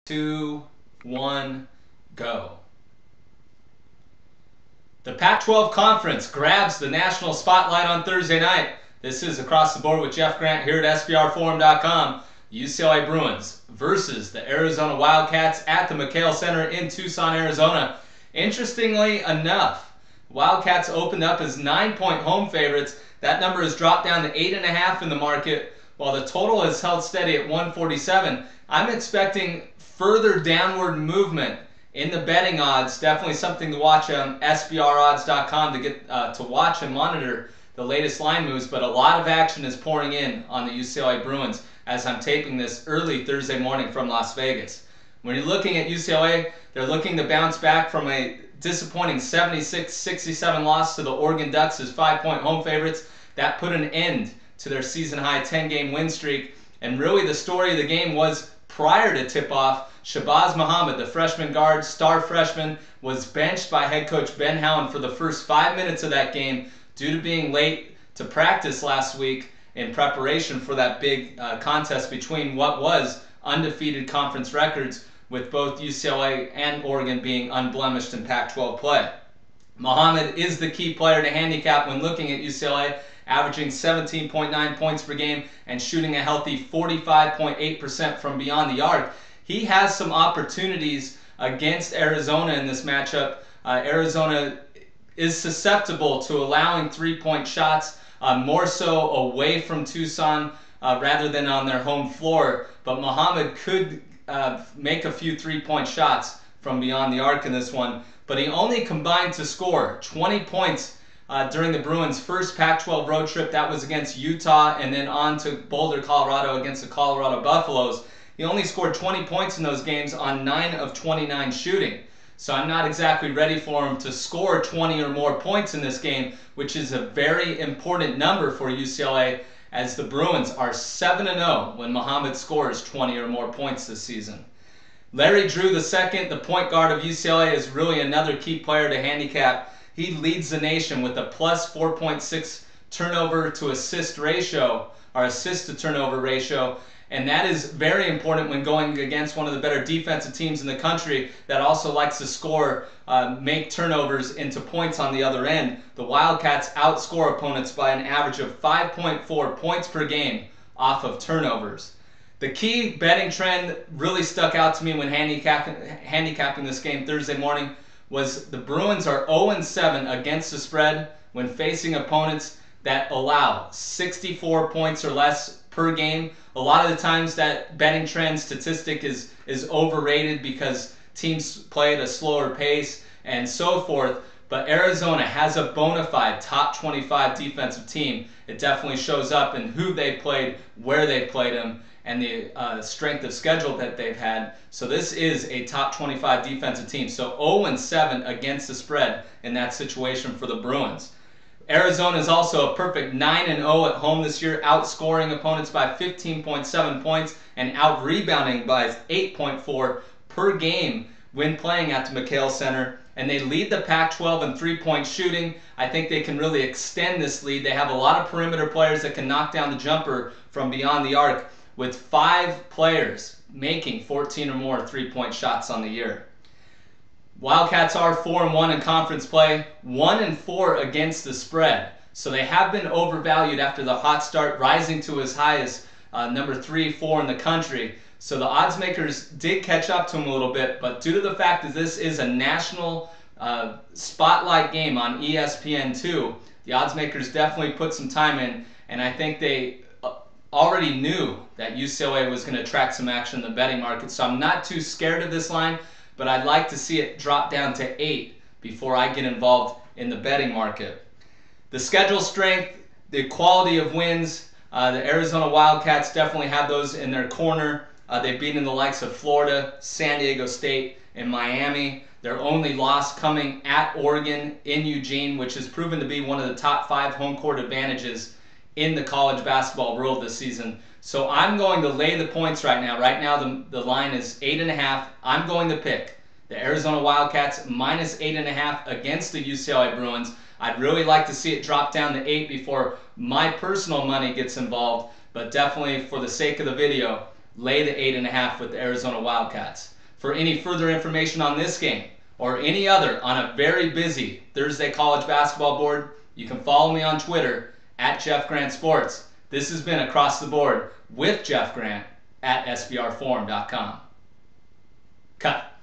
2, 1, go. The Pac-12 Conference grabs the national spotlight on Thursday night. This is Across the Board with Jeff Grant here at SBRforum.com. UCLA Bruins versus the Arizona Wildcats at the McKale Center in Tucson, Arizona. Interestingly enough, Wildcats opened up as 9-point home favorites. That number has dropped down to 8.5 in the market, while the total has held steady at 147. I'm expecting further downward movement in the betting odds. Definitely something to watch on SBRodds.com to get to watch and monitor the latest line moves. But a lot of action is pouring in on the UCLA Bruins as I'm taping this early Thursday morning from Las Vegas. When you're looking at UCLA, they're looking to bounce back from a disappointing 76-67 loss to the Oregon Ducks as 5-point home favorites. That put an end to their season-high 10-game win streak. And really the story of the game was prior to tip-off, Shabazz Muhammad, the freshman guard, star freshman, was benched by head coach Ben Howland for the first 5 minutes of that game due to being late to practice last week in preparation for that big contest between what was undefeated conference records, with both UCLA and Oregon being unblemished in Pac-12 play. Muhammad is the key player to handicap when looking at UCLA, averaging 17.9 points per game and shooting a healthy 45.8% from beyond the arc. He has some opportunities against Arizona in this matchup. Arizona is susceptible to allowing three-point shots, more so away from Tucson rather than on their home floor. But Muhammad could make a few three-point shots from beyond the arc in this one. But he only combined to score 20 points during the Bruins' first Pac-12 road trip. That was against Utah and then on to Boulder, Colorado against the Colorado Buffaloes. He only scored 20 points in those games on 9 of 29 shooting. So I'm not exactly ready for him to score 20 or more points in this game, which is a very important number for UCLA, as the Bruins are 7-0 when Muhammad scores 20 or more points this season. Larry Drew II, the point guard of UCLA, is really another key player to handicap. He leads the nation with a plus 4.6 turnover to assist ratio, or assist to turnover ratio. And that is very important when going against one of the better defensive teams in the country that also likes to score, make turnovers into points on the other end. The Wildcats outscore opponents by an average of 5.4 points per game off of turnovers. The key betting trend really stuck out to me when handicapping this game Thursday morning was the Bruins are 0-7 against the spread when facing opponents that allow 64 points or less per game. A lot of the times that betting trend statistic is overrated because teams play at a slower pace and so forth. But Arizona has a bona fide top 25 defensive team. It definitely shows up in who they played, where they played them, and the strength of schedule that they've had. So this is a top 25 defensive team. So 0-7 against the spread in that situation for the Bruins. Arizona is also a perfect 9-0 at home this year, outscoring opponents by 15.7 points and out-rebounding by 8.4 per game when playing at the McKale Center. And they lead the Pac-12 in three-point shooting. I think they can really extend this lead. They have a lot of perimeter players that can knock down the jumper from beyond the arc, with 5 players making 14 or more three-point shots on the year. Wildcats are 4-1 in conference play, 1-4 against the spread. So they have been overvalued after the hot start, rising to as high as number 3, 4 in the country. So the odds makers did catch up to them a little bit, but due to the fact that this is a national spotlight game on ESPN2, the odds makers definitely put some time in, and I think they already knew that UCLA was going to attract some action in the betting market. So I'm not too scared of this line, but I'd like to see it drop down to 8 before I get involved in the betting market. The schedule strength, the quality of wins, the Arizona Wildcats definitely have those in their corner. They've beaten the likes of Florida, San Diego State, and Miami. Their only loss coming at Oregon in Eugene, which has proven to be one of the top 5 home court advantages in the college basketball world this season. So I'm going to lay the points right now. Right now the line is 8.5. I'm going to pick the Arizona Wildcats minus 8.5 against the UCLA Bruins. I'd really like to see it drop down to 8 before my personal money gets involved, but definitely for the sake of the video, lay the 8.5 with the Arizona Wildcats. For any further information on this game or any other on a very busy Thursday college basketball board, you can follow me on Twitter at Jeff Grant Sports. This has been Across the Board with Jeff Grant at SBRforum.com. Cut.